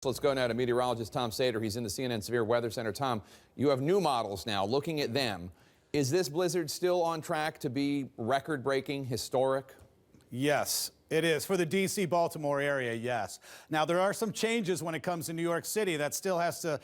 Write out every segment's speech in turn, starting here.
Let's go now to meteorologist Tom Sater. He's in the CNN Severe Weather Center. Tom, you have new models now. Looking at them, is this blizzard still on track to be record-breaking, historic? Yes, it is. For the D.C. Baltimore area, yes. Now, there are some changes when it comes to New York City. That still has to,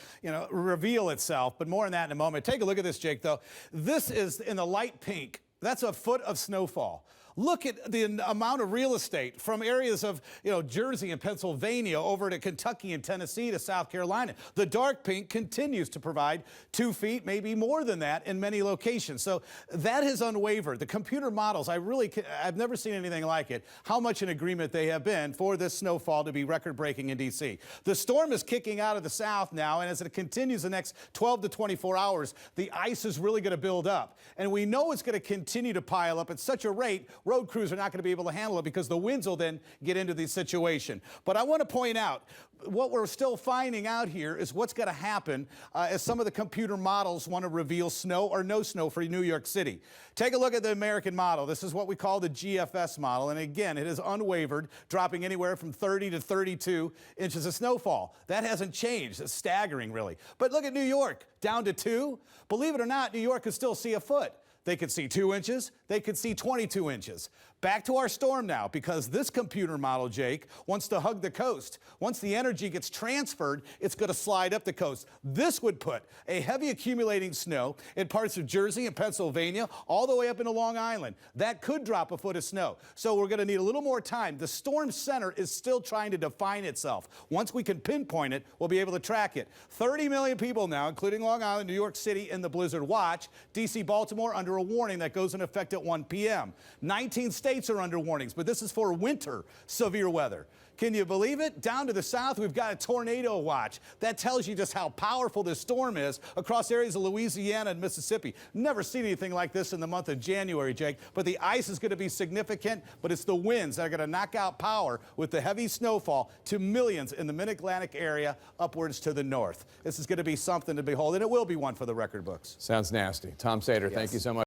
reveal itself, but more on that in a moment. Take a look at this, Jake, though. This is in the light pink. That's a foot of snowfall. Look at the amount of real estate from areas of, Jersey and Pennsylvania over to Kentucky and Tennessee to South Carolina. The dark pink continues to provide 2 feet, maybe more than that in many locations. So that has unwavered. The computer models, I've never seen anything like it, how much in agreement they have been for this snowfall to be record-breaking in D.C. The storm is kicking out of the south now, and as it continues the next 12 to 24 hours, the ice is really going to build up. And we know it's going to continue to pile up at such a rate, road crews are not going to be able to handle it because the winds will then get into the situation. But I want to point out, what we're still finding out here is what's going to happen as some of the computer models want to reveal snow or no snow for New York City. Take a look at the American model. This is what we call the GFS model. And again, it is unwavered, dropping anywhere from 30 to 32 inches of snowfall. That hasn't changed. It's staggering, really. But look at New York, down to 2. Believe it or not, New York could still see a foot. They could see 2 inches. They could see 22 inches. Back to our storm now, because this computer model, Jake, wants to hug the coast. Once the energy gets transferred, it's going to slide up the coast. This would put a heavy accumulating snow in parts of Jersey and Pennsylvania, all the way up into Long Island. That could drop a foot of snow. So we're going to need a little more time. The storm center is still trying to define itself. Once we can pinpoint it, we'll be able to track it. 30 million people now, including Long Island, New York City, in the blizzard watch. D.C., Baltimore under a warning that goes into effect at 1 p.m. 19 states are under warnings, but this is for winter severe weather. Can you believe it? Down to the south, we've got a tornado watch. That tells you just how powerful this storm is across areas of Louisiana and Mississippi. Never seen anything like this in the month of January, Jake. But the ice is going to be significant, but it's the winds that are going to knock out power with the heavy snowfall to millions in the Mid-Atlantic area upwards to the north. This is going to be something to behold, and it will be one for the record books. Sounds nasty. Tom Sater, thank you so much.